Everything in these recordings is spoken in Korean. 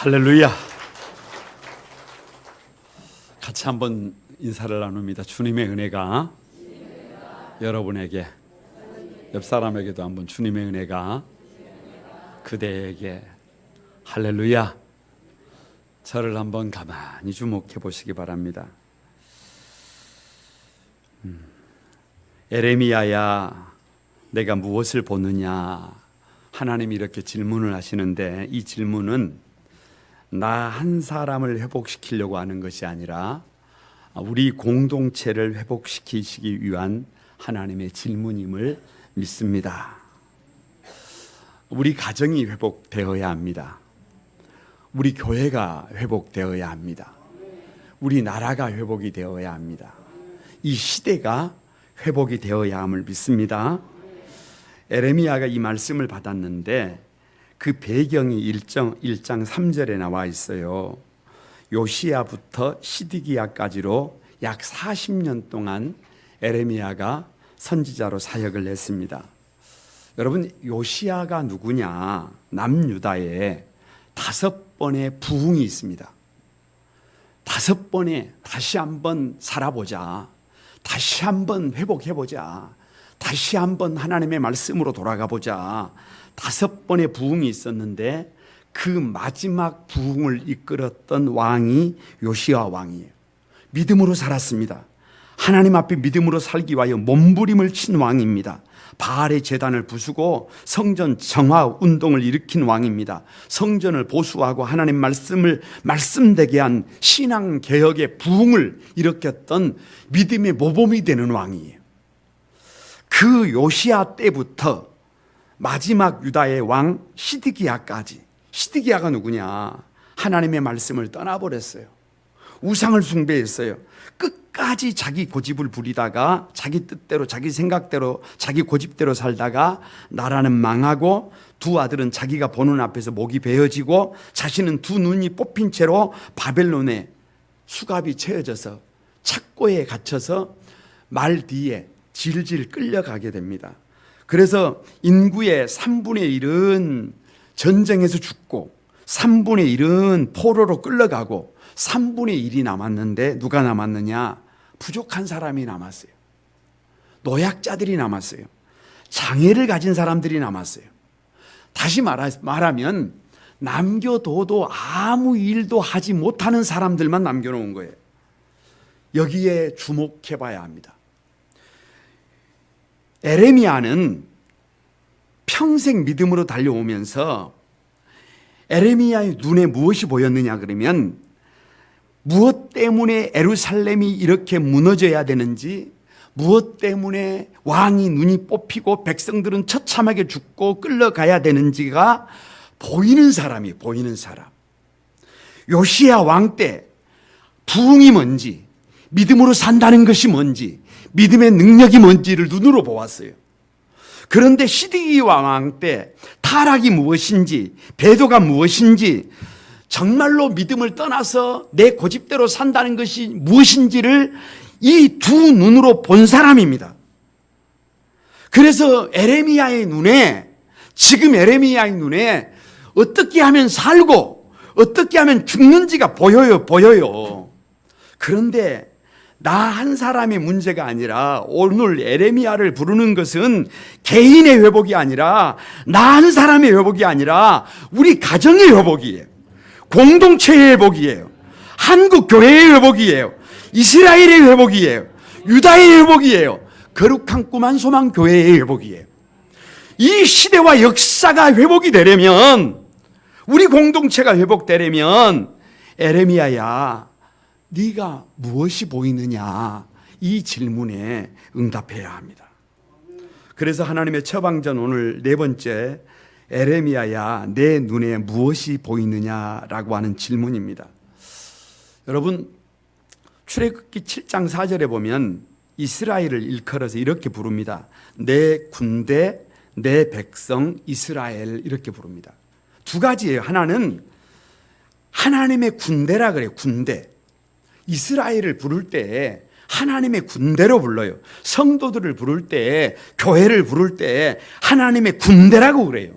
할렐루야. 같이 한번 인사를 나눕니다. 주님의 은혜가 여러분에게, 옆 사람에게도 한번 주님의 은혜가 그대에게. 할렐루야. 저를 한번 가만히 주목해 보시기 바랍니다. 에레미야야, 내가 무엇을 보느냐? 하나님이 이렇게 질문을 하시는데, 이 질문은 나 한 사람을 회복시키려고 하는 것이 아니라 우리 공동체를 회복시키시기 위한 하나님의 질문임을 믿습니다. 우리 가정이 회복되어야 합니다. 우리 교회가 회복되어야 합니다. 우리 나라가 회복이 되어야 합니다. 이 시대가 회복이 되어야 함을 믿습니다. 에레미야가 이 말씀을 받았는데 그 배경이 1장 3절에 나와 있어요. 요시야부터 시드기야까지로 약 40년 동안 에레미야가 선지자로 사역을 했습니다. 여러분, 요시야가 누구냐? 남유다에 5번의 부흥이 있습니다. 5번에 다시 한번 살아보자, 다시 한번 회복해보자, 다시 한번 하나님의 말씀으로 돌아가 보자. 5번의 부흥이 있었는데 그 마지막 부흥을 이끌었던 왕이 요시야 왕이에요. 믿음으로 살았습니다. 하나님 앞에 믿음으로 살기 위하여 몸부림을 친 왕입니다. 바알의 제단을 부수고 성전 정화 운동을 일으킨 왕입니다. 성전을 보수하고 하나님 말씀을 말씀되게 한 신앙 개혁의 부흥을 일으켰던 믿음의 모범이 되는 왕이에요. 그 요시야 때부터 마지막 유다의 왕 시드기야까지. 시드기야가 누구냐? 하나님의 말씀을 떠나버렸어요. 우상을 숭배했어요. 끝까지 자기 고집을 부리다가 자기 뜻대로, 자기 생각대로, 자기 고집대로 살다가 나라는 망하고 두 아들은 자기가 보는 앞에서 목이 베어지고 자신은 두 눈이 뽑힌 채로 바벨론에 수갑이 채워져서 착고에 갇혀서 말 뒤에 질질 끌려가게 됩니다. 그래서 인구의 3분의 1은 전쟁에서 죽고 3분의 1은 포로로 끌려가고 3분의 1이 남았는데 누가 남았느냐? 부족한 사람이 남았어요. 노약자들이 남았어요. 장애를 가진 사람들이 남았어요. 다시 말하면 남겨둬도 아무 일도 하지 못하는 사람들만 남겨놓은 거예요. 여기에 주목해 봐야 합니다. 에레미야는 평생 믿음으로 달려오면서 에레미야의 눈에 무엇이 보였느냐 그러면 무엇 때문에 예루살렘이 이렇게 무너져야 되는지, 무엇 때문에 왕이 눈이 뽑히고 백성들은 처참하게 죽고 끌려가야 되는지가 보이는 사람이 보이는 사람. 요시야 왕 때 부흥이 뭔지, 믿음으로 산다는 것이 뭔지, 믿음의 능력이 뭔지를 눈으로 보았어요. 그런데 시드기야 왕 때 타락이 무엇인지, 배도가 무엇인지, 정말로 믿음을 떠나서 내 고집대로 산다는 것이 무엇인지를 이 두 눈으로 본 사람입니다. 그래서 에레미야의 눈에, 지금 에레미야의 눈에 어떻게 하면 살고 어떻게 하면 죽는지가 보여요. 그런데 나 한 사람의 문제가 아니라 오늘 에레미야를 부르는 것은 개인의 회복이 아니라, 나 한 사람의 회복이 아니라 우리 가정의 회복이에요. 공동체의 회복이에요. 한국 교회의 회복이에요. 이스라엘의 회복이에요. 유다의 회복이에요. 거룩한 꿈한 소망 교회의 회복이에요. 이 시대와 역사가 회복이 되려면, 우리 공동체가 회복되려면 에레미야야, 네가 무엇이 보이느냐? 이 질문에 응답해야 합니다. 그래서 하나님의 처방전 오늘 4번째, 에레미야야, 내 눈에 무엇이 보이느냐라고 하는 질문입니다. 여러분, 출애굽기 7장 4절에 보면 이스라엘을 일컬어서 이렇게 부릅니다. 내 군대, 내 백성 이스라엘, 이렇게 부릅니다. 두 가지예요. 하나는 하나님의 군대라 그래요. 군대. 이스라엘을 부를 때 하나님의 군대로 불러요. 성도들을 부를 때, 교회를 부를 때 하나님의 군대라고 그래요.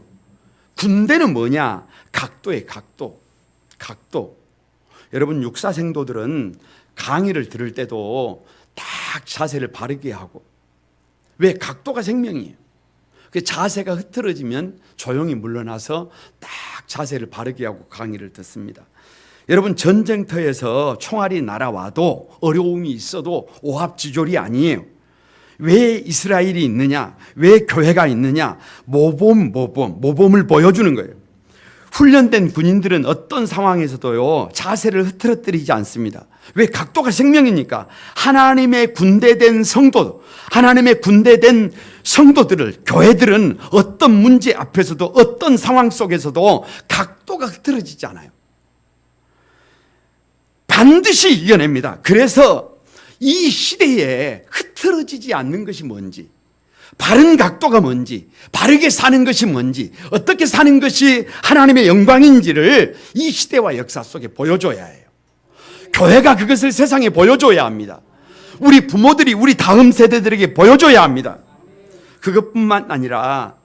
군대는 뭐냐? 각도의 각도. 각도. 여러분 육사 생도들은 강의를 들을 때도 딱 자세를 바르게 하고, 왜? 각도가 생명이에요. 그 자세가 흐트러지면 조용히 물러나서 딱 자세를 바르게 하고 강의를 듣습니다. 여러분 전쟁터에서 총알이 날아와도 어려움이 있어도 오합지졸이 아니에요. 왜 이스라엘이 있느냐? 왜 교회가 있느냐? 모범을 보여주는 거예요. 훈련된 군인들은 어떤 상황에서도요 자세를 흐트러뜨리지 않습니다. 왜? 각도가 생명이니까. 하나님의 군대된 성도, 하나님의 군대된 성도들을, 교회들은 어떤 문제 앞에서도 어떤 상황 속에서도 각도가 흐트러지지 않아요. 반드시 이겨냅니다. 그래서 이 시대에 흐트러지지 않는 것이 뭔지, 바른 각도가 뭔지, 바르게 사는 것이 뭔지, 어떻게 사는 것이 하나님의 영광인지를 이 시대와 역사 속에 보여줘야 해요. 교회가 그것을 세상에 보여줘야 합니다. 우리 부모들이 우리 다음 세대들에게 보여줘야 합니다. 그것뿐만 아니라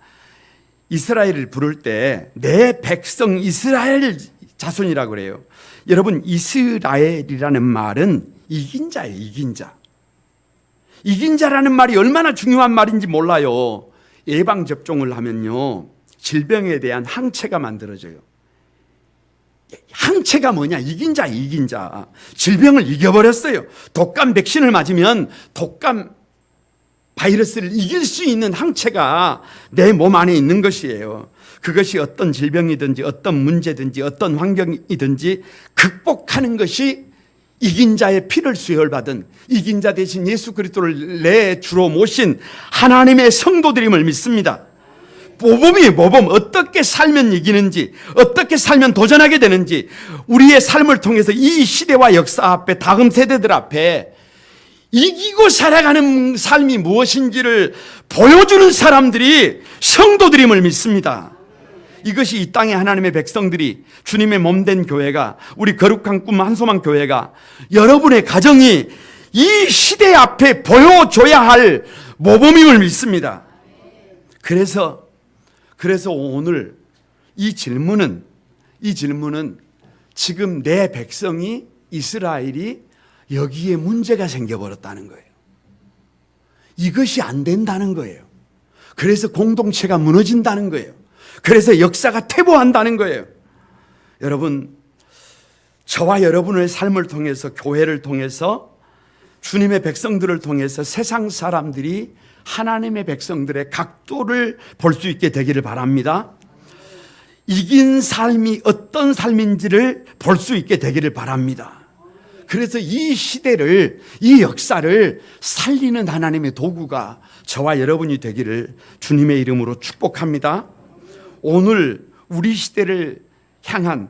이스라엘을 부를 때 내 백성 이스라엘 자손이라고 그래요. 여러분 이스라엘이라는 말은 이긴 자예요. 이긴 자. 이긴 자라는 말이 얼마나 중요한 말인지 몰라요. 예방접종을 하면요 질병에 대한 항체가 만들어져요. 항체가 뭐냐? 이긴 자, 이긴 자. 질병을 이겨버렸어요. 독감 백신을 맞으면 독감 바이러스를 이길 수 있는 항체가 내 몸 안에 있는 것이에요. 그것이 어떤 질병이든지 어떤 문제든지 어떤 환경이든지 극복하는 것이 이긴 자의 피를 수혈받은 이긴 자 대신 예수 그리스도를 내 주로 모신 하나님의 성도들임을 믿습니다. 모범이에요. 모범. 어떻게 살면 이기는지, 어떻게 살면 도전하게 되는지, 우리의 삶을 통해서 이 시대와 역사 앞에, 다음 세대들 앞에 이기고 살아가는 삶이 무엇인지를 보여주는 사람들이 성도들임을 믿습니다. 이것이 이 땅의 하나님의 백성들이, 주님의 몸된 교회가, 우리 거룩한 꿈 한소망 교회가, 여러분의 가정이 이 시대 앞에 보여줘야 할 모범임을 믿습니다. 그래서 오늘 이 질문은 지금 내 백성이, 이스라엘이 여기에 문제가 생겨버렸다는 거예요. 이것이 안 된다는 거예요. 그래서 공동체가 무너진다는 거예요. 그래서 역사가 퇴보한다는 거예요. 여러분, 저와 여러분의 삶을 통해서, 교회를 통해서, 주님의 백성들을 통해서 세상 사람들이 하나님의 백성들의 각도를 볼 수 있게 되기를 바랍니다. 이긴 삶이 어떤 삶인지를 볼 수 있게 되기를 바랍니다. 그래서 이 시대를, 이 역사를 살리는 하나님의 도구가 저와 여러분이 되기를 주님의 이름으로 축복합니다. 오늘 우리 시대를 향한,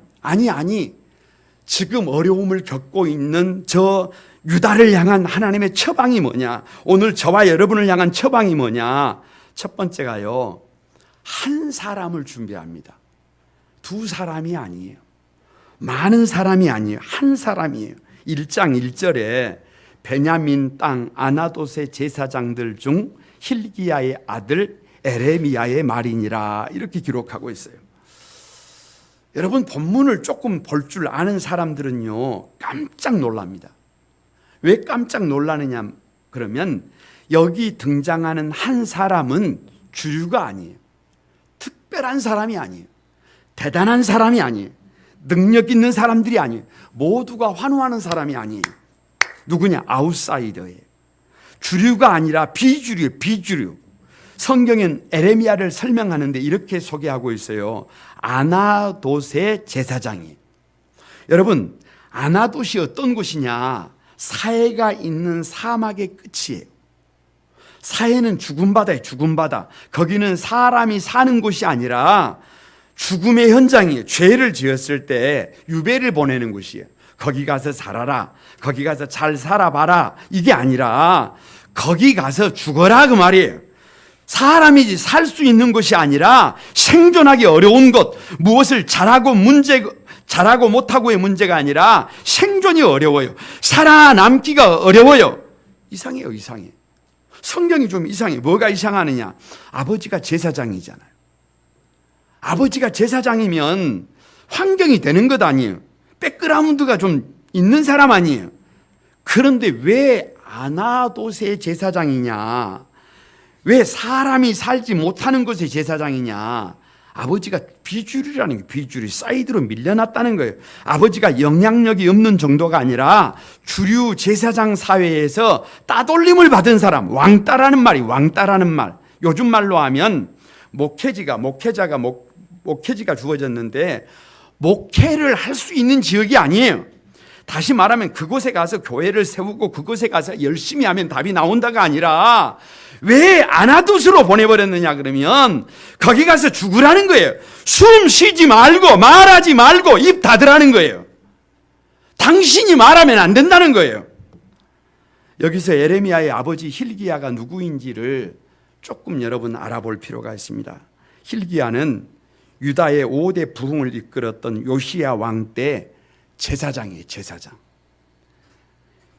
지금 어려움을 겪고 있는 저 유다를 향한 하나님의 처방이 뭐냐? 오늘 저와 여러분을 향한 처방이 뭐냐? 첫 번째가요, 한 사람을 준비합니다. 두 사람이 아니에요. 많은 사람이 아니에요. 한 사람이에요. 1장 1절에 베냐민 땅 아나돗의 제사장들 중 hil기야의 아들 에레미야의 말이니라, 이렇게 기록하고 있어요. 여러분, 본문을 조금 볼 줄 아는 사람들은요 깜짝 놀랍니다. 왜 깜짝 놀라느냐 그러면, 여기 등장하는 한 사람은 주류가 아니에요. 특별한 사람이 아니에요. 대단한 사람이 아니에요. 능력 있는 사람들이 아니에요. 모두가 환호하는 사람이 아니에요. 누구냐? 아웃사이더예요. 주류가 아니라 비주류예요. 비주류. 성경엔 에레미야를 설명하는데 이렇게 소개하고 있어요. 아나돗의 제사장이에요. 여러분, 아나돗이 어떤 곳이냐? 사해가 있는 사막의 끝이에요. 사해는 죽음 바다예요. 죽음 바다. 거기는 사람이 사는 곳이 아니라 죽음의 현장이에요. 죄를 지었을 때 유배를 보내는 곳이에요. 거기 가서 살아라, 거기 가서 잘 살아봐라, 이게 아니라 거기 가서 죽어라, 그 말이에요. 사람이 살 수 있는 곳이 아니라 생존하기 어려운 곳, 무엇을 잘하고 못하고의 문제가 아니라 생존이 어려워요. 살아남기가 어려워요. 이상해요. 이상해. 성경이 좀 이상해. 뭐가 이상하느냐? 아버지가 제사장이잖아요. 아버지가 제사장이면 환경이 되는 것 아니에요. 백그라운드가 좀 있는 사람 아니에요. 그런데 왜 아나돗의 제사장이냐? 왜 사람이 살지 못하는 곳의 제사장이냐? 아버지가 비주류라는 게 비주류 사이드로 밀려났다는 거예요. 아버지가 영향력이 없는 정도가 아니라 주류 제사장 사회에서 따돌림을 받은 사람, 왕따라는 말이 왕따라는 말. 요즘 말로 하면 목회지가 주어졌는데 목회를 할 수 있는 지역이 아니에요. 다시 말하면 그곳에 가서 교회를 세우고 그곳에 가서 열심히 하면 답이 나온다가 아니라 왜 아나돗으로 보내버렸느냐 그러면 거기 가서 죽으라는 거예요. 숨 쉬지 말고 말하지 말고 입 닫으라는 거예요. 당신이 말하면 안 된다는 거예요. 여기서 에레미야의 아버지 hil기야가 누구인지를 조금 여러분 알아볼 필요가 있습니다. hil기야는 유다의 5대 부흥을 이끌었던 요시야 왕 때 제사장이에요. 제사장.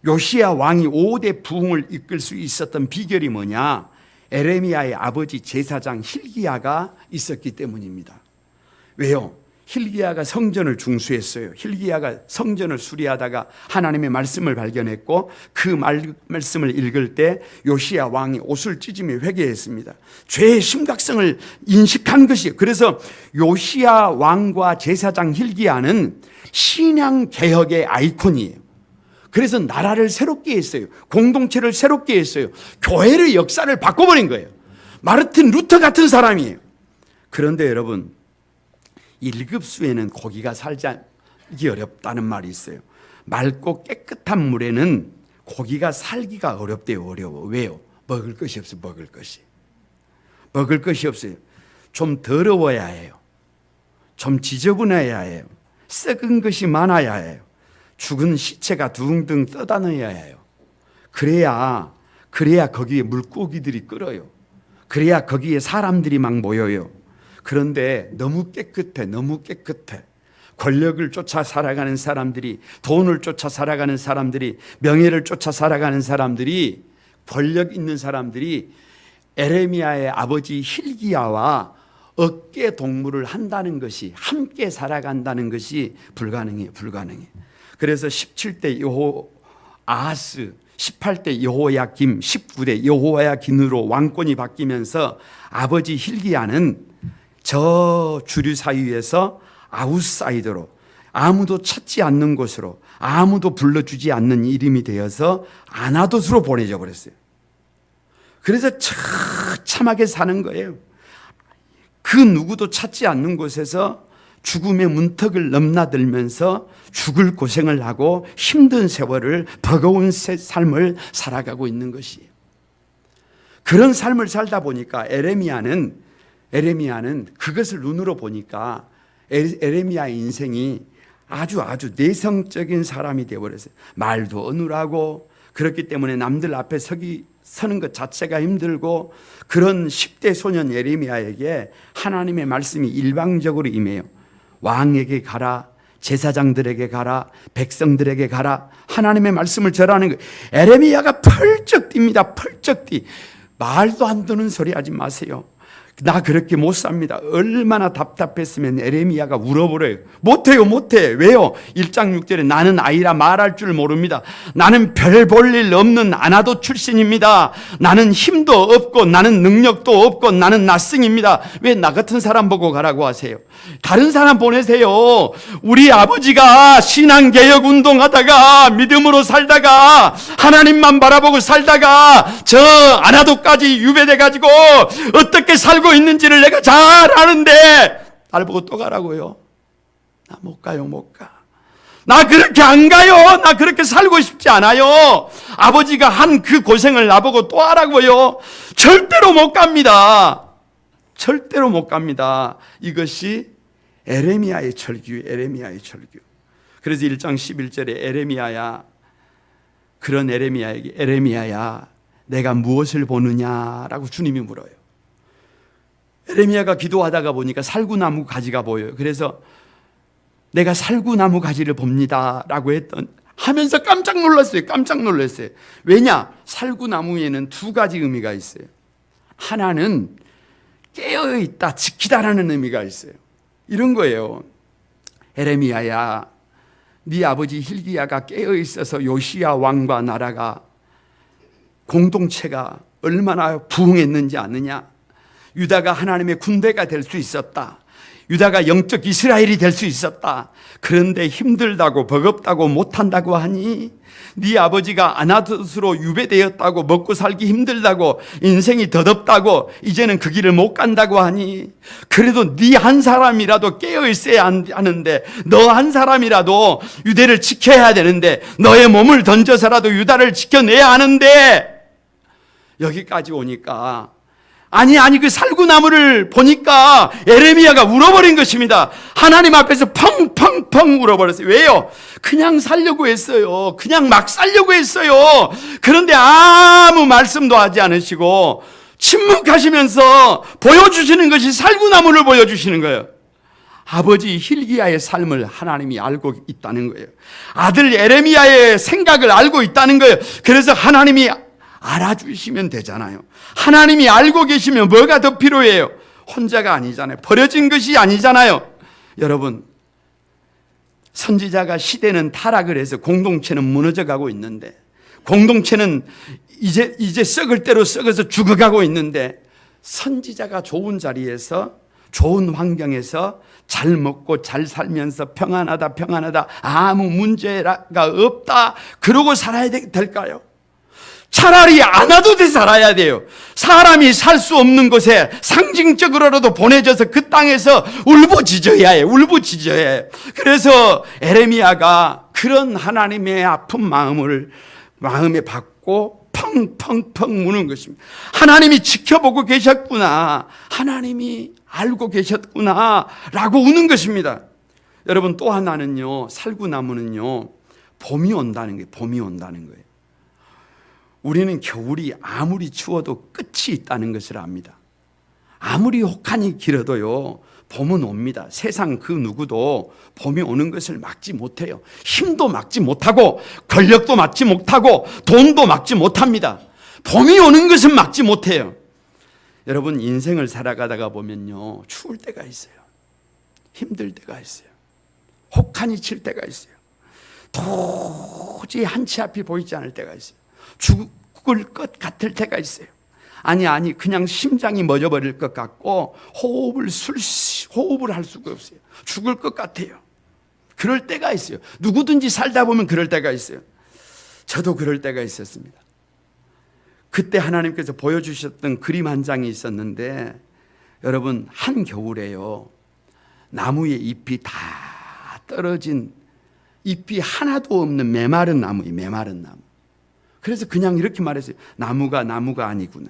요시야 왕이 5대 부흥을 이끌 수 있었던 비결이 뭐냐? 에레미야의 아버지 제사장 hil기야가 있었기 때문입니다. 왜요? hil기야가 성전을 중수했어요. hil기야가 성전을 수리하다가 하나님의 말씀을 발견했고 그 말씀을 읽을 때 요시야 왕이 옷을 찢으며 회개했습니다. 죄의 심각성을 인식한 것이에요. 그래서 요시야 왕과 제사장 hil기야는 신앙 개혁의 아이콘이에요. 그래서 나라를 새롭게 했어요. 공동체를 새롭게 했어요. 교회의 역사를 바꿔버린 거예요. 마르틴 루터 같은 사람이에요. 그런데 여러분, 1급수에는 고기가 살기 어렵다는 말이 있어요. 맑고 깨끗한 물에는 고기가 살기가 어렵대요. 어려워. 왜요? 먹을 것이 없어요. 먹을 것이. 먹을 것이 없어요. 좀 더러워야 해요. 좀 지저분해야 해요. 썩은 것이 많아야 해요. 죽은 시체가 둥둥 떠다녀야 해요. 그래야 거기에 물고기들이 끓어요. 그래야 거기에 사람들이 막 모여요. 그런데 너무 깨끗해. 권력을 쫓아 살아가는 사람들이, 돈을 쫓아 살아가는 사람들이, 명예를 쫓아 살아가는 사람들이, 권력 있는 사람들이 에레미야의 아버지 hil기야와 어깨 동무를 한다는 것이, 함께 살아간다는 것이 불가능해요. 그래서 17대 여호아하스, 18대 여호야김, 19대 여호야긴으로 왕권이 바뀌면서 아버지 hil기야는 저 주류 사이에서 아웃사이더로, 아무도 찾지 않는 곳으로, 아무도 불러주지 않는 이름이 되어서 아나돗으로 보내져 버렸어요. 그래서 처참하게 사는 거예요. 그 누구도 찾지 않는 곳에서 죽음의 문턱을 넘나들면서 죽을 고생을 하고 힘든 세월을, 버거운 삶을 살아가고 있는 것이에요. 그런 삶을 살다 보니까 에레미야는 그것을 눈으로 보니까 에레미야의 인생이 아주 내성적인 사람이 되어버렸어요. 말도 어눌하고, 그렇기 때문에 남들 앞에 서는 것 자체가 힘들고, 그런 10대 소년 에레미야에게 하나님의 말씀이 일방적으로 임해요. 왕에게 가라, 제사장들에게 가라, 백성들에게 가라, 하나님의 말씀을 전하는 거예요. 에레미야가 펄쩍 뜁니다. 펄쩍 뛰. 말도 안 되는 소리 하지 마세요. 나 그렇게 못 삽니다. 얼마나 답답했으면 에레미야가 울어버려요. 못해. 왜요? 1장 6절에 나는 아이라 말할 줄 모릅니다. 나는 별 볼 일 없는 아나돗 출신입니다. 나는 힘도 없고 나는 능력도 없고 나는 낯승입니다. 왜 나 같은 사람 보고 가라고 하세요? 다른 사람 보내세요. 우리 아버지가 신앙개혁 운동하다가 믿음으로 살다가 하나님만 바라보고 살다가 저 아나돗까지 유배돼가지고 어떻게 살고 있는지를 내가 잘 아는데 날 보고 또 가라고요? 나 못 가요. 나 그렇게 안 가요. 나 그렇게 살고 싶지 않아요. 아버지가 한 그 고생을 나보고 또 하라고요? 절대로 못 갑니다. 이것이 에레미야의 철규. 그래서 1장 11절에 에레미야야, 그런 에레미야에게 에레미야야 내가 무엇을 보느냐라고 주님이 물어요. 에레미야가 기도하다가 보니까 살구나무 가지가 보여요. 그래서 내가 살구나무 가지를 봅니다 라고 하면서 깜짝 놀랐어요. 왜냐? 살구나무에는 2가지 의미가 있어요. 하나는 깨어있다, 지키다라는 의미가 있어요. 이런 거예요. 에레미야야, 네 아버지 hil기야가 깨어 있어서 요시야 왕과 나라가 공동체가 얼마나 부흥했는지 아느냐? 유다가 하나님의 군대가 될 수 있었다. 유다가 영적 이스라엘이 될 수 있었다. 그런데 힘들다고 버겁다고 못한다고 하니, 네 아버지가 아나돗으로 유배되었다고, 먹고 살기 힘들다고, 인생이 더덥다고, 이제는 그 길을 못 간다고 하니, 그래도 네 한 사람이라도 깨어 있어야 하는데, 너 한 사람이라도 유대를 지켜야 되는데, 너의 몸을 던져서라도 유다를 지켜내야 하는데, 여기까지 오니까 아니 그 살구나무를 보니까 에레미야가 울어버린 것입니다. 하나님 앞에서 펑펑펑 울어버렸어요. 왜요? 그냥 살려고 했어요. 그냥 막 살려고 했어요. 그런데 아무 말씀도 하지 않으시고 침묵하시면서 보여주시는 것이 살구나무를 보여주시는 거예요. 아버지 hil기야의 삶을 하나님이 알고 있다는 거예요. 아들 에레미야의 생각을 알고 있다는 거예요. 그래서 하나님이 알아주시면 되잖아요. 하나님이 알고 계시면 뭐가 더 필요해요? 혼자가 아니잖아요. 버려진 것이 아니잖아요. 여러분, 선지자가 시대는 타락을 해서 공동체는 무너져가고 있는데, 공동체는 이제 썩을 대로 썩어서 죽어가고 있는데, 선지자가 좋은 자리에서 좋은 환경에서 잘 먹고 잘 살면서 평안하다 아무 문제가 없다 그러고 살아야 될까요? 차라리 아나돗에 살아야 돼요. 사람이 살 수 없는 곳에 상징적으로라도 보내져서 그 땅에서 울부짖어야 해요. 울부짖어야 해요. 그래서 에레미야가 그런 하나님의 아픈 마음에 받고 펑펑펑 우는 것입니다. 하나님이 지켜보고 계셨구나, 하나님이 알고 계셨구나 라고 우는 것입니다. 여러분, 또 하나는요, 살구나무는요, 봄이 온다는 거예요. 봄이 온다는 거예요. 우리는 겨울이 아무리 추워도 끝이 있다는 것을 압니다. 아무리 혹한이 길어도요, 봄은 옵니다. 세상 그 누구도 봄이 오는 것을 막지 못해요. 힘도 막지 못하고 권력도 막지 못하고 돈도 막지 못합니다. 봄이 오는 것은 막지 못해요. 여러분, 인생을 살아가다가 보면요, 추울 때가 있어요. 힘들 때가 있어요. 혹한이 칠 때가 있어요. 도저히 한치 앞이 보이지 않을 때가 있어요. 죽을 것 같을 때가 있어요. 아니 그냥 심장이 멎어버릴 것 같고 호흡을 할 수가 없어요. 죽을 것 같아요. 그럴 때가 있어요. 누구든지 살다 보면 그럴 때가 있어요. 저도 그럴 때가 있었습니다. 그때 하나님께서 보여주셨던 그림 한 장이 있었는데, 여러분, 한겨울에요, 나무의 잎이 다 떨어진, 잎이 하나도 없는 메마른 나무예요. 메마른 나무. 그래서 그냥 이렇게 말했어요. 나무가 아니구나.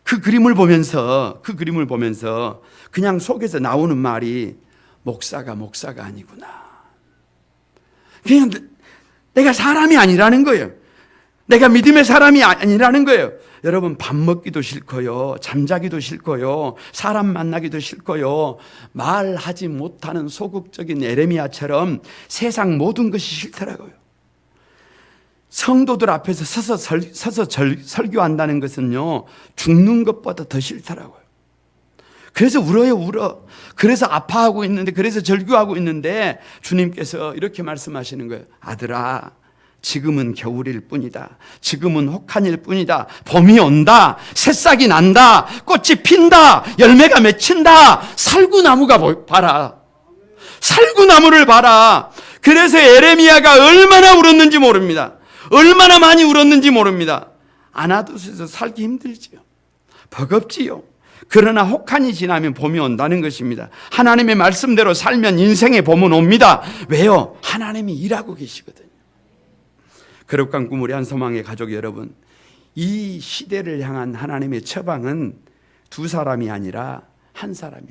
그 그림을 보면서 그냥 속에서 나오는 말이 목사가 아니구나. 그냥 내가 사람이 아니라는 거예요. 내가 믿음의 사람이 아니라는 거예요. 여러분, 밥 먹기도 싫고요, 잠자기도 싫고요, 사람 만나기도 싫고요, 말하지 못하는 소극적인 에레미야처럼 세상 모든 것이 싫더라고요. 성도들 앞에서 서서 설교한다는 것은요, 죽는 것보다 더 싫더라고요. 그래서 울어. 그래서 아파하고 있는데, 그래서 절규하고 있는데 주님께서 이렇게 말씀하시는 거예요. 아들아, 지금은 겨울일 뿐이다. 지금은 혹한일 뿐이다. 봄이 온다. 새싹이 난다. 꽃이 핀다. 열매가 맺힌다. 살구나무가 봐라. 살구나무를 봐라. 그래서 에레미야가 얼마나 울었는지 모릅니다. 얼마나 많이 울었는지 모릅니다. 아나돗에서 살기 힘들지요. 버겁지요. 그러나 혹한이 지나면 봄이 온다는 것입니다. 하나님의 말씀대로 살면 인생의 봄은 옵니다. 왜요? 하나님이 일하고 계시거든요. 거룩한 꿈 우리 한소망의 가족 여러분, 이 시대를 향한 하나님의 처방은 두 사람이 아니라 한 사람이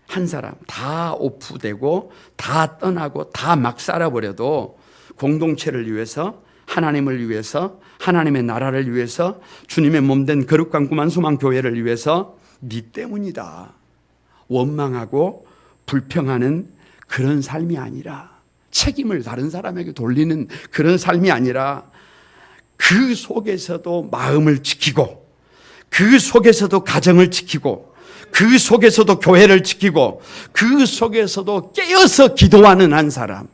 한 사람 다 오프되고 다 떠나고 다 막 살아버려도 공동체를 위해서, 하나님을 위해서, 하나님의 나라를 위해서, 주님의 몸된 거룩한 꿈 한소망 교회를 위해서 네 때문이다. 원망하고 불평하는 그런 삶이 아니라, 책임을 다른 사람에게 돌리는 그런 삶이 아니라, 그 속에서도 마음을 지키고, 그 속에서도 가정을 지키고, 그 속에서도 교회를 지키고 그 속에서도 깨어서 기도하는 한 사람,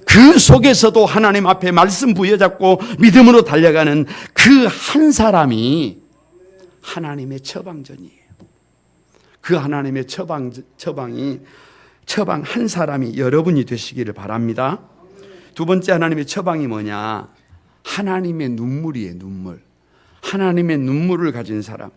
그 속에서도 하나님 앞에 말씀 부여잡고 믿음으로 달려가는 그 한 사람이 하나님의 처방전이에요. 그 하나님의 처방 한 사람이 여러분이 되시기를 바랍니다. 두 번째 하나님의 처방이 뭐냐? 하나님의 눈물이에요. 눈물. 하나님의 눈물을 가진 사람.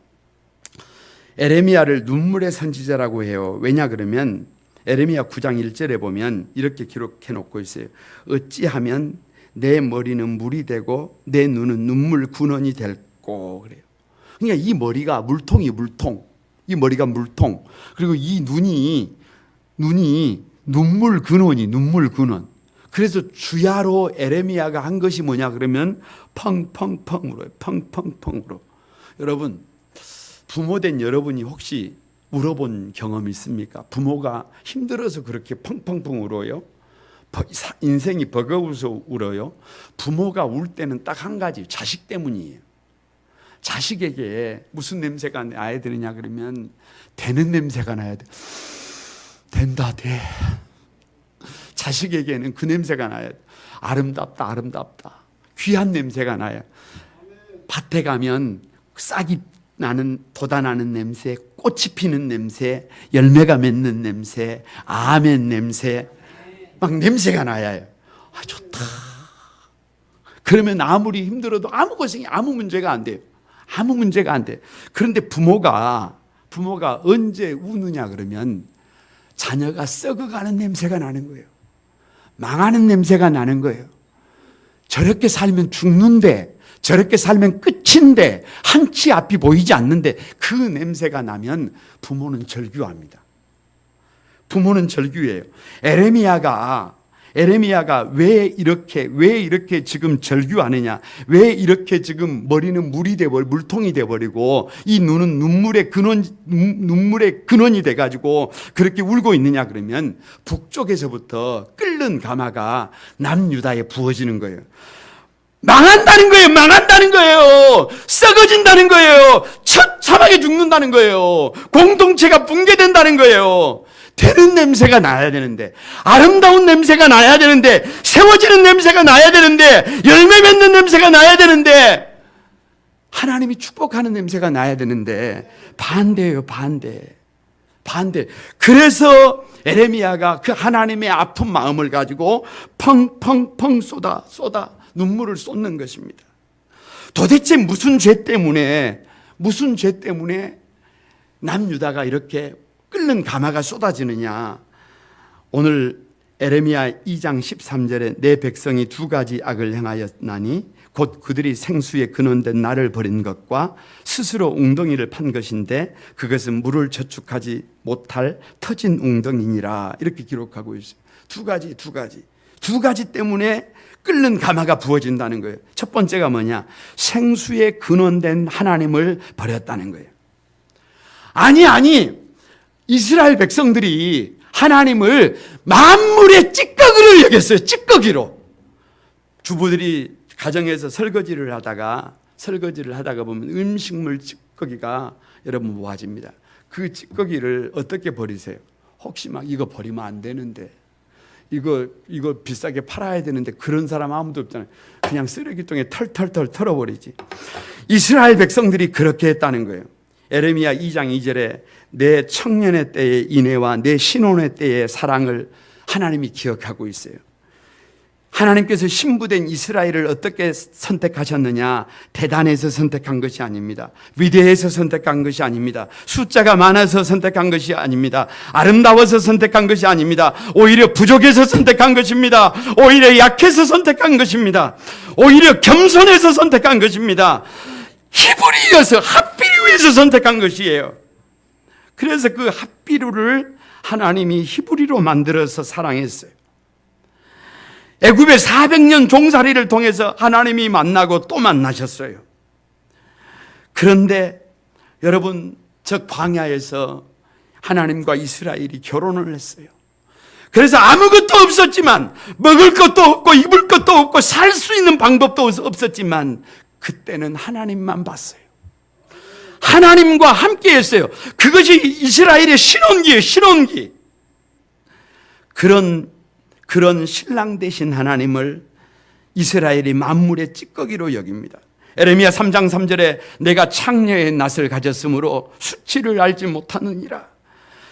에레미야를 눈물의 선지자라고 해요. 왜냐 그러면 에레미야 9장 1절에 보면 이렇게 기록해 놓고 있어요. 어찌하면 내 머리는 물이 되고 내 눈은 눈물 근원이 될꼬 그래요. 그러니까 이 머리가 물통이 물통. 이 머리가 물통. 그리고 이 눈이 눈물 근원이 눈물 근원. 그래서 주야로 에레미야가 한 것이 뭐냐 그러면 펑펑펑으로 펑펑펑으로. 여러분 부모된 여러분이 혹시 울어본 경험이 있습니까? 부모가 힘들어서 그렇게 펑펑펑 울어요? 인생이 버거워서 울어요? 부모가 울 때는 딱 한 가지, 자식 때문이에요. 자식에게 무슨 냄새가 나야 되느냐 그러면 되는 냄새가 나야 돼. 된다 돼. 자식에게는 그 냄새가 나야 돼. 아름답다 아름답다. 귀한 냄새가 나요. 밭에 가면 싹이 나는 돋아나는 냄새, 꽃이 피는 냄새, 열매가 맺는 냄새, 아멘 냄새, 막 냄새가 나야 해요. 아 좋다. 그러면 아무리 힘들어도 아무 고생이 아무 문제가 안 돼요. 아무 문제가 안 돼. 그런데 부모가 언제 우느냐 그러면 자녀가 썩어가는 냄새가 나는 거예요. 망하는 냄새가 나는 거예요. 저렇게 살면 죽는데, 저렇게 살면 끝인데, 한치 앞이 보이지 않는데 그 냄새가 나면 부모는 절규합니다. 부모는 절규해요. 에레미야가 왜 이렇게 지금 절규하느냐? 왜 이렇게 지금 머리는 물이 돼버리고 물통이 돼버리고 이 눈은 눈물의 근원이 돼가지고 그렇게 울고 있느냐 그러면 북쪽에서부터 끓는 가마가 남유다에 부어지는 거예요. 망한다는 거예요. 망한다는 거예요. 썩어진다는 거예요. 처참하게 죽는다는 거예요. 공동체가 붕괴된다는 거예요. 되는 냄새가 나야 되는데, 아름다운 냄새가 나야 되는데, 세워지는 냄새가 나야 되는데, 열매 맺는 냄새가 나야 되는데, 하나님이 축복하는 냄새가 나야 되는데 반대예요. 반대. 그래서 에레미야가 그 하나님의 아픈 마음을 가지고 펑펑펑 쏟아 눈물을 쏟는 것입니다. 도대체 무슨 죄 때문에 남유다가 이렇게 끓는 가마가 쏟아지느냐? 오늘 에레미야 2장 13절에 내 백성이 두 가지 악을 행하였나니 곧 그들이 생수에 근원된 나를 버린 것과 스스로 웅덩이를 판 것인데 그것은 물을 저축하지 못할 터진 웅덩이니라. 이렇게 기록하고 있어요. 두 가지 때문에 끓는 가마가 부어진다는 거예요. 첫 번째가 뭐냐? 생수에 근원된 하나님을 버렸다는 거예요. 아니 이스라엘 백성들이 하나님을 만물의 찌꺼기로 여겼어요. 찌꺼기로. 주부들이 가정에서 설거지를 하다가 보면 음식물 찌꺼기가 여러분 모아집니다. 그 찌꺼기를 어떻게 버리세요? 혹시 막 이거 버리면 안 되는데, 이거 비싸게 팔아야 되는데 그런 사람 아무도 없잖아요. 그냥 쓰레기통에 털털털 털어버리지. 이스라엘 백성들이 그렇게 했다는 거예요. 에레미야 2장 2절에 내 청년의 때의 인애와 내 신혼의 때의 사랑을 하나님이 기억하고 있어요. 하나님께서 신부된 이스라엘을 어떻게 선택하셨느냐? 대단해서 선택한 것이 아닙니다. 위대해서 선택한 것이 아닙니다. 숫자가 많아서 선택한 것이 아닙니다. 아름다워서 선택한 것이 아닙니다. 오히려 부족해서 선택한 것입니다. 오히려 약해서 선택한 것입니다. 오히려 겸손해서 선택한 것입니다. 히브리여서 핫비류에서 선택한 것이에요. 그래서 그 핫비류를 하나님이 히브리로 만들어서 사랑했어요. 애굽의 400년 종살이를 통해서 하나님이 만나고 또 만나셨어요. 그런데 여러분, 저 광야에서 하나님과 이스라엘이 결혼을 했어요. 그래서 아무것도 없었지만, 먹을 것도 없고 입을 것도 없고 살 수 있는 방법도 없었지만 그때는 하나님만 봤어요. 하나님과 함께 했어요. 그것이 이스라엘의 신혼기예요, 신혼기. 그런 신랑 되신 하나님을 이스라엘이 만물의 찌꺼기로 여깁니다. 에레미야 3장 3절에 내가 창녀의 낯을 가졌으므로 수치를 알지 못하느니라.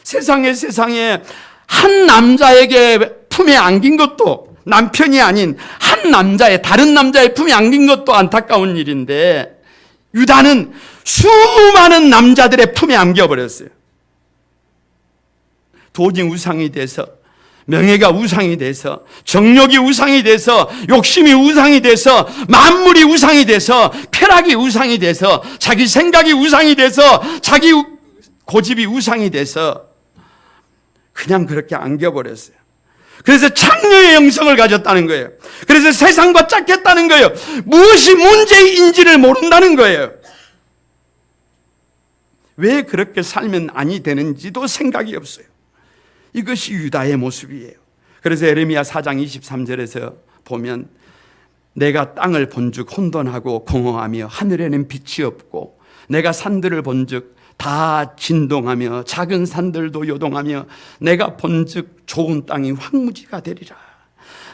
세상에 한 남자에게 품에 안긴 것도, 남편이 아닌 한 남자의, 다른 남자의 품에 안긴 것도 안타까운 일인데 유다는 수많은 남자들의 품에 안겨버렸어요. 돈이 우상이 돼서, 명예가 우상이 돼서, 정욕이 우상이 돼서, 욕심이 우상이 돼서, 만물이 우상이 돼서, 쾌락이 우상이 돼서, 자기 생각이 우상이 돼서, 자기 고집이 우상이 돼서 그냥 그렇게 안겨버렸어요. 그래서 창녀의 영성을 가졌다는 거예요. 그래서 세상과 짝했다는 거예요. 무엇이 문제인지를 모른다는 거예요. 왜 그렇게 살면 아니 되는지도 생각이 없어요. 이것이 유다의 모습이에요. 그래서 에레미야 4장 23절에서 보면 내가 땅을 본즉 혼돈하고 공허하며 하늘에는 빛이 없고 내가 산들을 본즉 다 진동하며 작은 산들도 요동하며 내가 본즉 좋은 땅이 황무지가 되리라.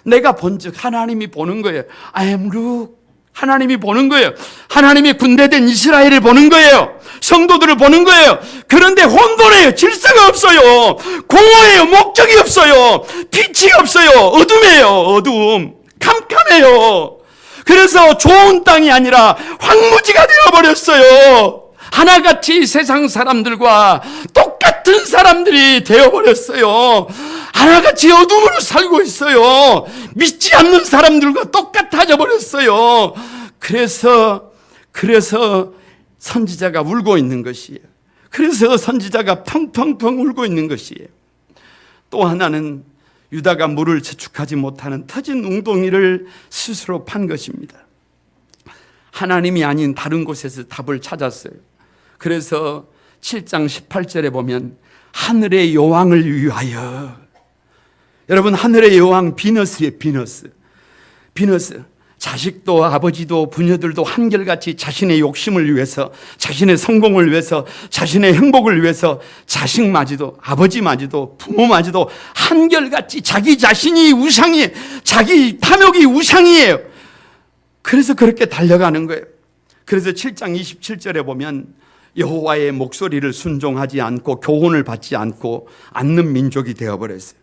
내가 본즉, 하나님이 보는 거예요. I am look. 하나님이 보는 거예요. 하나님이 군대된 이스라엘을 보는 거예요. 성도들을 보는 거예요. 그런데 혼돈해요. 질서가 없어요. 공허해요. 목적이 없어요. 빛이 없어요. 어둠이에요. 어둠. 캄캄해요. 그래서 좋은 땅이 아니라 황무지가 되어버렸어요. 하나같이 세상 사람들과 똑같은 사람들이 되어버렸어요. 하나같이 어둠으로 살고 있어요. 믿지 않는 사람들과 똑같아져 버렸어요. 그래서 선지자가 울고 있는 것이에요. 그래서 선지자가 펑펑펑 울고 있는 것이에요. 또 하나는 유다가 물을 저축하지 못하는 터진 웅덩이를 스스로 판 것입니다. 하나님이 아닌 다른 곳에서 답을 찾았어요. 그래서 7장 18절에 보면 하늘의 여왕을 위하여, 여러분 하늘의 여왕 비너스예요. 비너스. 자식도 아버지도 부녀들도 한결같이 자신의 욕심을 위해서, 자신의 성공을 위해서, 자신의 행복을 위해서 자식마저도, 아버지마저도, 부모마저도 한결같이 자기 자신이 우상이, 자기 탐욕이 우상이에요. 그래서 그렇게 달려가는 거예요. 그래서 7장 27절에 보면 여호와의 목소리를 순종하지 않고 교훈을 받지 않고 않는 민족이 되어버렸어요.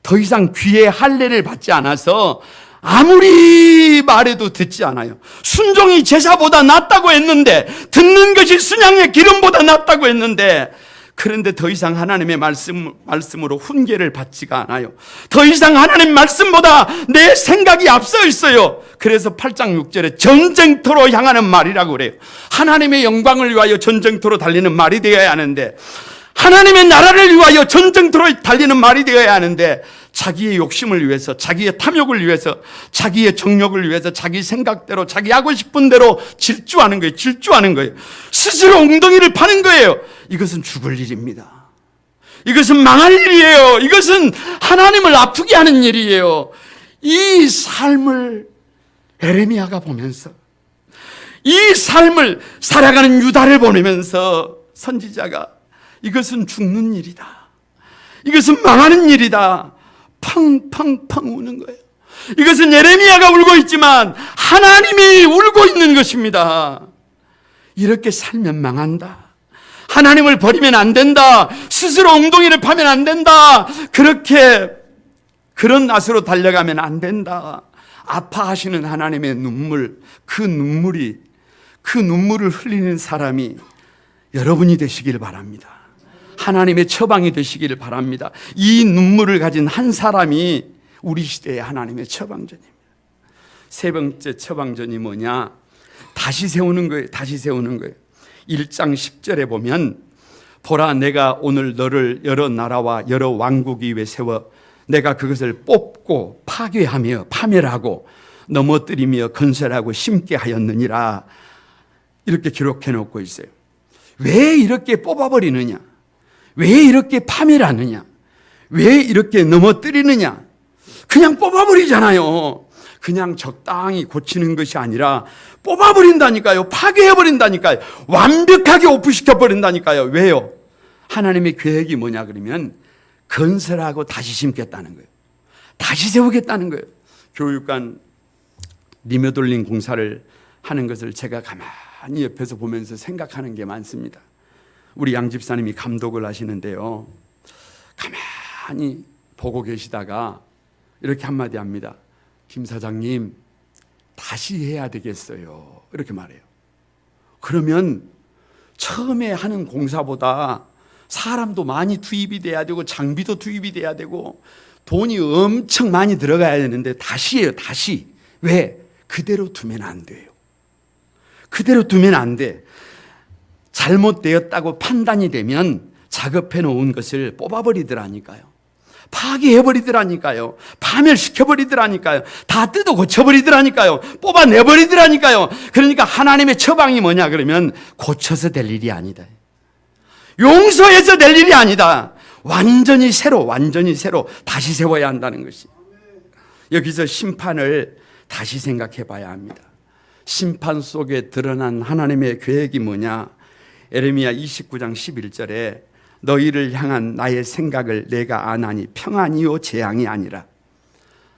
더 이상 귀에 할례를 받지 않아서 아무리 말해도 듣지 않아요. 순종이 제사보다 낫다고 했는데, 듣는 것이 순양의 기름보다 낫다고 했는데, 그런데 더 이상 하나님의 말씀으로 훈계를 받지가 않아요. 더 이상 하나님 말씀보다 내 생각이 앞서 있어요. 그래서 8장 6절에 전쟁터로 향하는 말이라고 그래요. 하나님의 영광을 위하여 전쟁터로 달리는 말이 되어야 하는데, 하나님의 나라를 위하여 전쟁터로 달리는 말이 되어야 하는데, 자기의 욕심을 위해서, 자기의 탐욕을 위해서, 자기의 정욕을 위해서, 자기 생각대로, 자기 하고 싶은 대로 질주하는 거예요. 질주하는 거예요. 스스로 엉덩이를 파는 거예요. 이것은 죽을 일입니다. 이것은 망할 일이에요. 이것은 하나님을 아프게 하는 일이에요. 이 삶을 에레미야가 보면서, 이 삶을 살아가는 유다를 보내면서 선지자가 이것은 죽는 일이다, 이것은 망하는 일이다, 펑펑펑 우는 거예요. 이것은 예레미야가 울고 있지만 하나님이 울고 있는 것입니다. 이렇게 살면 망한다. 하나님을 버리면 안 된다. 스스로 엉덩이를 파면 안 된다. 그런 낯으로 달려가면 안 된다. 아파하시는 하나님의 눈물, 그 눈물을 흘리는 사람이 여러분이 되시길 바랍니다. 하나님의 처방이 되시기를 바랍니다. 이 눈물을 가진 한 사람이 우리 시대의 하나님의 처방전입니다. 세 번째 처방전이 뭐냐? 다시 세우는 거예요. 다시 세우는 거예요. 1장 10절에 보면 보라, 내가 오늘 너를 여러 나라와 여러 왕국 위에 세워 내가 그것을 뽑고 파괴하며 파멸하고 넘어뜨리며 건설하고 심게 하였느니라. 이렇게 기록해 놓고 있어요. 왜 이렇게 뽑아버리느냐? 왜 이렇게 파멸하느냐? 왜 이렇게 넘어뜨리느냐? 그냥 뽑아버리잖아요. 그냥 적당히 고치는 것이 아니라 뽑아버린다니까요. 파괴해버린다니까요. 완벽하게 오프시켜버린다니까요. 왜요? 하나님의 계획이 뭐냐 그러면 건설하고 다시 심겠다는 거예요. 다시 세우겠다는 거예요. 교육관 리모델링 공사를 하는 것을 제가 가만히 옆에서 보면서 생각하는 게 많습니다. 우리 양 집사님이 감독을 하시는데요, 가만히 보고 계시다가 이렇게 한마디 합니다. 김 사장님, 다시 해야 되겠어요. 이렇게 말해요. 그러면 처음에 하는 공사보다 사람도 많이 투입이 돼야 되고 장비도 투입이 돼야 되고 돈이 엄청 많이 들어가야 되는데 다시 해요. 다시. 왜? 그대로 두면 안 돼요. 그대로 두면 안 돼. 잘못되었다고 판단이 되면 작업해 놓은 것을 뽑아버리더라니까요. 파괴해버리더라니까요. 파멸시켜버리더라니까요. 다 뜯어 고쳐버리더라니까요. 뽑아내버리더라니까요. 그러니까 하나님의 처방이 뭐냐 그러면 고쳐서 될 일이 아니다. 용서해서 될 일이 아니다. 완전히 새로 다시 세워야 한다는 것이. 여기서 심판을 다시 생각해 봐야 합니다. 심판 속에 드러난 하나님의 계획이 뭐냐? 에레미야 29장 11절에 너희를 향한 나의 생각을 내가 아나니 평안이요 재앙이 아니라.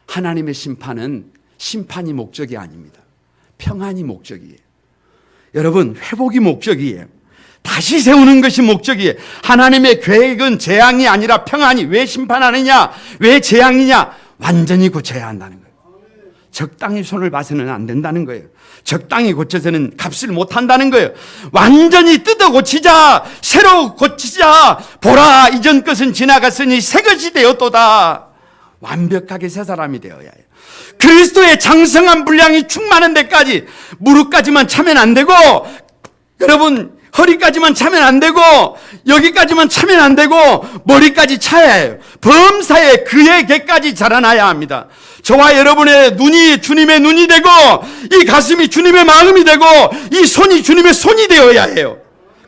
하나님의 심판은 심판이 목적이 아닙니다. 평안이 목적이에요. 여러분, 회복이 목적이에요. 다시 세우는 것이 목적이에요. 하나님의 계획은 재앙이 아니라 평안이. 왜 심판하느냐? 왜 재앙이냐? 완전히 고쳐야 한다는 거예요. 적당히 손을 봐서는 안 된다는 거예요. 적당히 고쳐서는 값을 못 한다는 거예요. 완전히 뜯어 고치자, 새로 고치자. 보라, 이전 것은 지나갔으니 새 것이 되었도다. 완벽하게 새 사람이 되어야 해요. 그리스도의 장성한 분량이 충만한 데까지 무릎까지만 차면 안 되고, 여러분 허리까지만 차면 안 되고, 여기까지만 차면 안 되고, 머리까지 차야 해요. 범사에 그의 궤까지 자라나야 합니다. 저와 여러분의 눈이 주님의 눈이 되고, 이 가슴이 주님의 마음이 되고, 이 손이 주님의 손이 되어야 해요.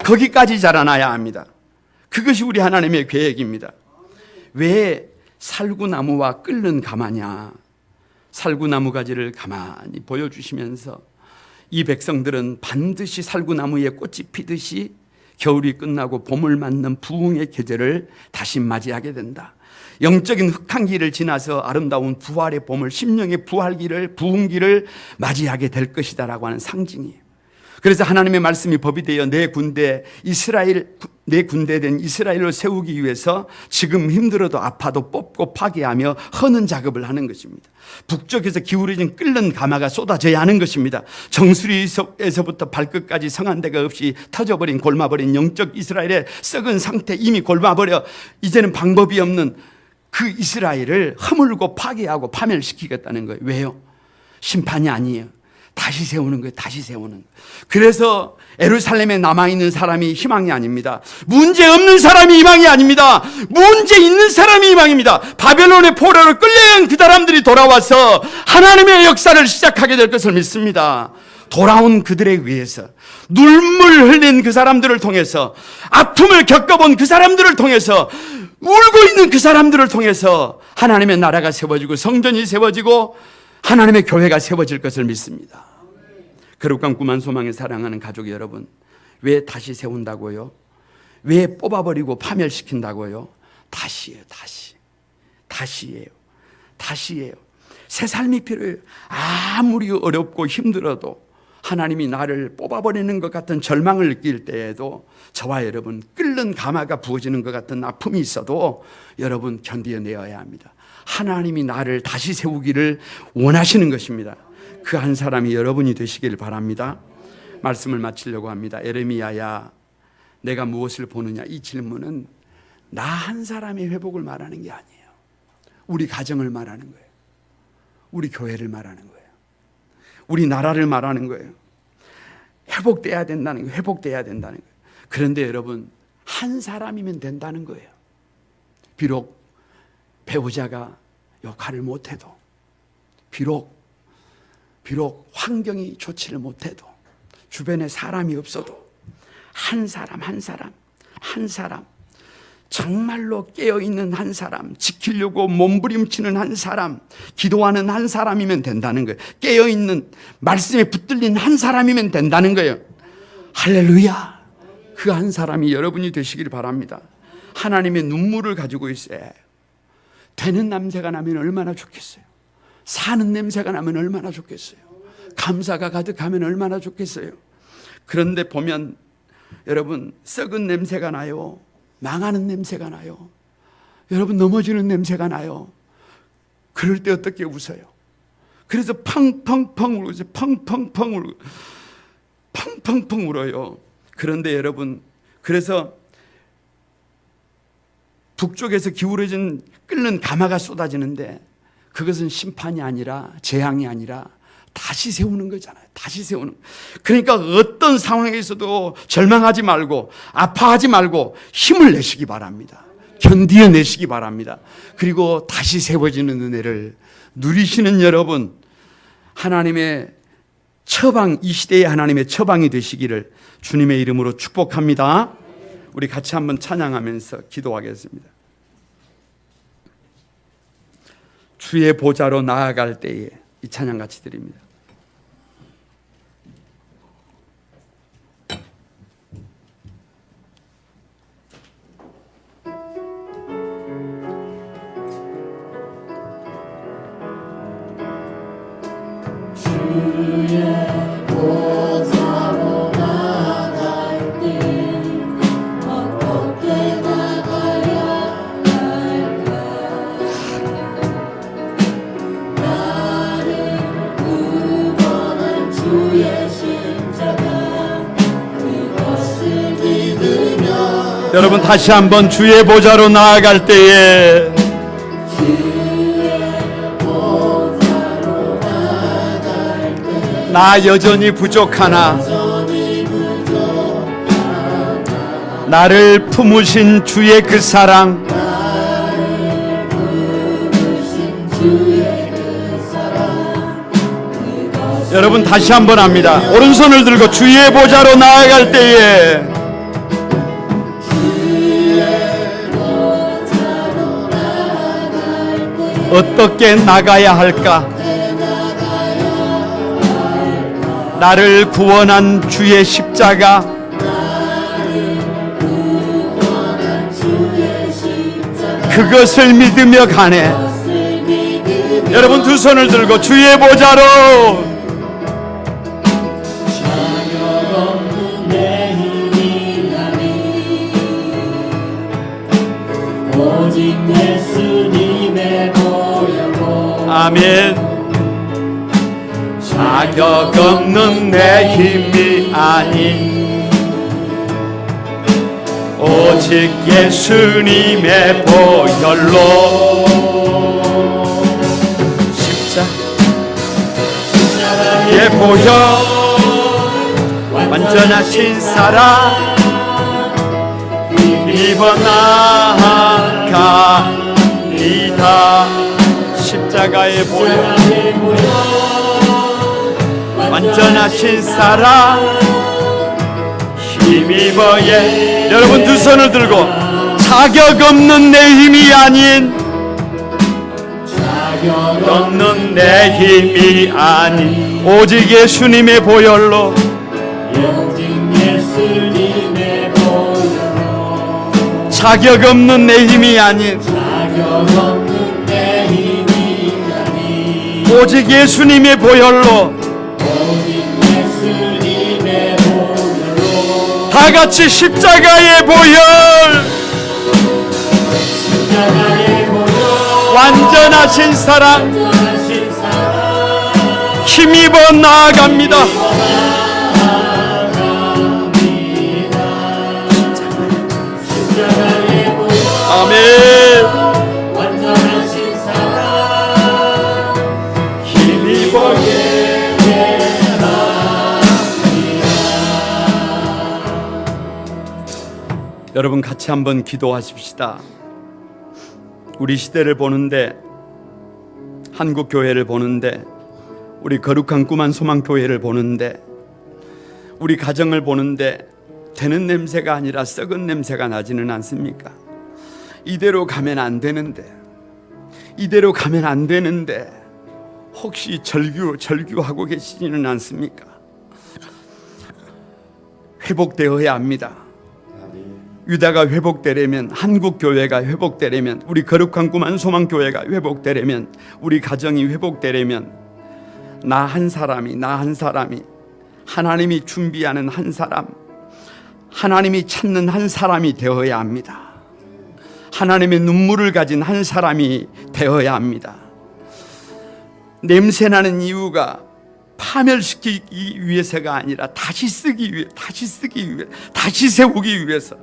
거기까지 자라나야 합니다. 그것이 우리 하나님의 계획입니다. 왜 살구나무와 끓는 가마냐? 살구나무 가지를 가만히 보여주시면서 이 백성들은 반드시 살구나무에 꽃이 피듯이 겨울이 끝나고 봄을 맞는 부흥의 계절을 다시 맞이하게 된다. 영적인 흑한기를 지나서 아름다운 부활의 봄을, 심령의 부활기를, 부흥기를 맞이하게 될 것이다 라고 하는 상징이에요. 그래서 하나님의 말씀이 법이 되어 내 군대 된 이스라엘로 세우기 위해서 지금 힘들어도 아파도 뽑고 파괴하며 허는 작업을 하는 것입니다. 북쪽에서 기울어진 끓는 가마가 쏟아져야 하는 것입니다. 정수리에서부터 발끝까지 성한 데가 없이 터져버린 골마버린 영적 이스라엘의 썩은 상태, 이미 골마버려 이제는 방법이 없는 그 이스라엘을 허물고 파괴하고 파멸시키겠다는 거예요. 왜요? 심판이 아니에요. 다시 세우는 거예요. 다시 세우는 거예요. 그래서 예루살렘에 남아있는 사람이 희망이 아닙니다. 문제 없는 사람이 희망이 아닙니다. 문제 있는 사람이 희망입니다. 바벨론의 포로로 끌려간 그 사람들이 돌아와서 하나님의 역사를 시작하게 될 것을 믿습니다. 돌아온 그들에 의해서, 눈물 흘린 그 사람들을 통해서, 아픔을 겪어본 그 사람들을 통해서, 울고 있는 그 사람들을 통해서 하나님의 나라가 세워지고 성전이 세워지고 하나님의 교회가 세워질 것을 믿습니다. 거룩한 꿈한 소망에 사랑하는 가족 여러분, 왜 다시 세운다고요? 왜 뽑아버리고 파멸시킨다고요? 다시예요. 다시예요. 새 삶이 필요해요. 아무리 어렵고 힘들어도 하나님이 나를 뽑아버리는 것 같은 절망을 느낄 때에도 저와 여러분 끓는 가마가 부어지는 것 같은 아픔이 있어도 여러분 견뎌내어야 합니다. 하나님이 나를 다시 세우기를 원하시는 것입니다. 그 한 사람이 여러분이 되시길 바랍니다. 말씀을 마치려고 합니다. 에레미야야, 내가 무엇을 보느냐? 이 질문은 나 한 사람의 회복을 말하는 게 아니에요. 우리 가정을 말하는 거예요. 우리 교회를 말하는 거예요. 우리 나라를 말하는 거예요. 회복돼야 된다는 거예요. 회복돼야 된다는 거예요. 그런데 여러분, 한 사람이면 된다는 거예요. 비록 배우자가 역할을 못해도, 비록 환경이 좋지를 못해도, 주변에 사람이 없어도 한 사람 정말로 깨어있는 한 사람, 지키려고 몸부림치는 한 사람, 기도하는 한 사람이면 된다는 거예요. 깨어있는 말씀에 붙들린 한 사람이면 된다는 거예요. 할렐루야. 그 한 사람이 여러분이 되시길 바랍니다. 하나님의 눈물을 가지고 있어요. 되는 냄새가 나면 얼마나 좋겠어요. 사는 냄새가 나면 얼마나 좋겠어요. 감사가 가득하면 얼마나 좋겠어요. 그런데 보면 여러분, 썩은 냄새가 나요. 망하는 냄새가 나요. 여러분, 넘어지는 냄새가 나요. 그럴 때 어떻게 웃어요? 그래서 펑펑펑 울고, 펑펑펑 울고, 펑펑펑 울어요. 그런데 여러분, 그래서 북쪽에서 기울어진 끓는 가마가 쏟아지는데 그것은 심판이 아니라, 재앙이 아니라 다시 세우는 거잖아요. 다시 세우는. 그러니까 어떤 상황에서도 절망하지 말고, 아파하지 말고 힘을 내시기 바랍니다. 견디어내시기 바랍니다. 그리고 다시 세워지는 은혜를 누리시는 여러분, 하나님의 처방, 이 시대의 하나님의 처방이 되시기를 주님의 이름으로 축복합니다. 우리 같이 한번 찬양하면서 기도하겠습니다. 주의 보좌로 나아갈 때에, 이 찬양 같이 드립니다. 주의 보좌로 나아갈 때 어떻게 나가야 할까? 나를 구원한 주의 십자가, 그것을 믿으며 여러분, 다시 한번 주의 보좌로 나아갈 때에 나 여전히 부족하나 나를 품으신 주의 그 사랑, 여러분 다시 한번 합니다. 오른손을 들고 주의 보좌로 나아갈 때에 어떻게 나가야 할까? 나를 구원한 주의 십자가, 그것을 믿으며 가네. 여러분 두 손을 들고 주의 보좌로, 오직 예수님의 보혈로 아멘. 자격 없는 내 힘이 아닌 오직 예수님의 보혈로, 십자가의 보혈, 완전하신 사랑 입어 나아가리다. 십자가의 보혈, 완전하신 사랑 힘입어. 예, 여러분 두 손을 들고 자격 없는 내 힘이 아닌, 자격 없는 내 힘이 아닌 오직 예수님의 보혈로, 오직 예수님의 보혈로, 자격 없는 내 힘이 아닌, 자격 없는 내 힘이 아닌 오직 예수님의 보혈로, 오직 예수님의 보혈로, 다 같이 십자가의 보혈, 십자가의 보혈, 완전하신 사랑 완전하신 사랑 힘입어 나아갑니다. 십자가의 보혈, 아멘. 완전하신 사랑 힘입어. 여러분 같이 한번 기도하십시다. 우리 시대를 보는데, 한국 교회를 보는데, 우리 거룩한 꿈한 소망 교회를 보는데, 우리 가정을 보는데 되는 냄새가 아니라 썩은 냄새가 나지는 않습니까? 이대로 가면 안 되는데, 이대로 가면 안 되는데 혹시 절규하고 계시지는 않습니까? 회복되어야 합니다. 유다가 회복되려면, 한국 교회가 회복되려면, 우리 거룩한 꿈한 소망 교회가 회복되려면, 우리 가정이 회복되려면 나 한 사람이 하나님이 준비하는 한 사람, 하나님이 찾는 한 사람이 되어야 합니다. 하나님의 눈물을 가진 한 사람이 되어야 합니다. 냄새나는 이유가 파멸시키기 위해서가 아니라 다시 세우기 위해서.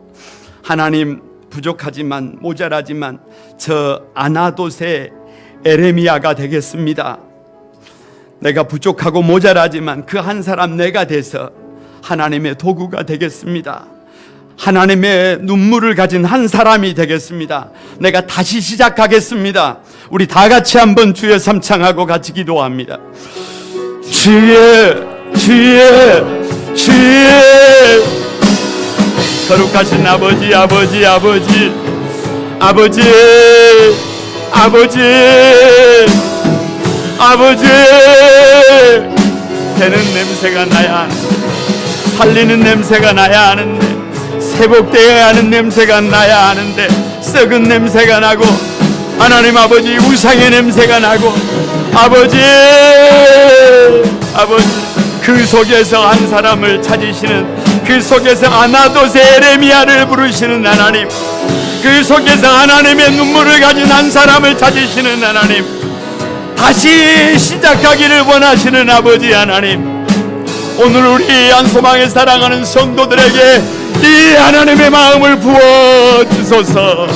하나님, 부족하지만 모자라지만 저 아나돗의 에레미야가 되겠습니다. 내가 부족하고 모자라지만 그 한 사람 내가 돼서 하나님의 도구가 되겠습니다. 하나님의 눈물을 가진 한 사람이 되겠습니다. 내가 다시 시작하겠습니다. 우리 다 같이 한번 주의 삼창하고 같이 기도합니다. 주의 거룩하신 아버지 되는 냄새가 나야 하는데, 살리는 냄새가 나야 하는데, 회복되어야 하는 냄새가 나야 하는데 썩은 냄새가 나고, 하나님 아버지 우상의 냄새가 나고, 아버지 그 속에서 한 사람을 찾으시는, 그 속에서 아나돗의 에레미야를 부르시는 하나님, 그 속에서 하나님의 눈물을 가진 한 사람을 찾으시는 하나님, 다시 시작하기를 원하시는 아버지 하나님, 오늘 우리 안소망에 사랑하는 성도들에게 이 하나님의 마음을 부어주소서.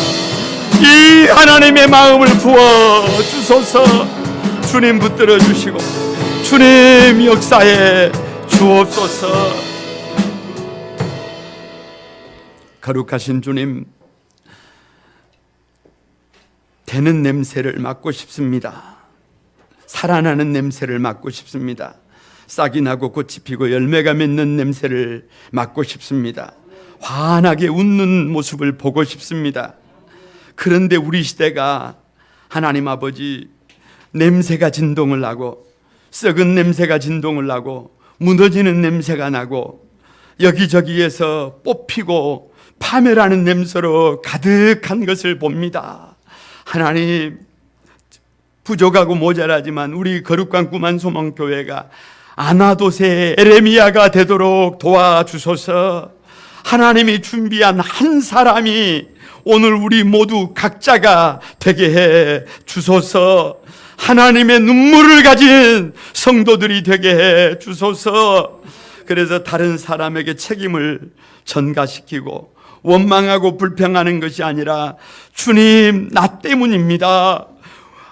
이 하나님의 마음을 부어주소서. 주님 붙들어 주시고 주님 역사에 주옵소서. 거룩하신 주님, 되는 냄새를 맡고 싶습니다. 살아나는 냄새를 맡고 싶습니다. 싹이 나고 꽃이 피고 열매가 맺는 냄새를 맡고 싶습니다. 환하게 웃는 모습을 보고 싶습니다. 그런데 우리 시대가 하나님 아버지 냄새가 진동을 하고, 썩은 냄새가 진동을 하고, 무너지는 냄새가 나고, 여기저기에서 뽑히고 파멸하는 냄새로 가득한 것을 봅니다. 하나님, 부족하고 모자라지만 우리 거룩한 꿈한 소망 교회가 아나돗의 에레미야가 되도록 도와주소서. 하나님이 준비한 한 사람이 오늘 우리 모두 각자가 되게 해 주소서. 하나님의 눈물을 가진 성도들이 되게 해 주소서. 그래서 다른 사람에게 책임을 전가시키고 원망하고 불평하는 것이 아니라, 주님, 나 때문입니다.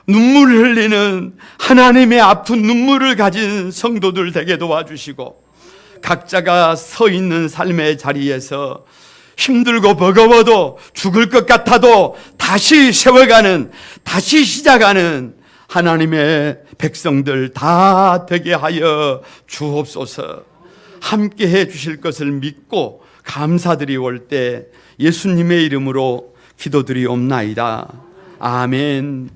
눈물을 흘리는 하나님의 아픈 눈물을 가진 성도들 되게 도와주시고, 각자가 서 있는 삶의 자리에서 힘들고 버거워도 죽을 것 같아도 다시 세워가는, 다시 시작하는 하나님의 백성들 다 되게 하여 주옵소서. 함께 해 주실 것을 믿고 감사드리올 때 예수님의 이름으로 기도드리옵나이다. 아멘.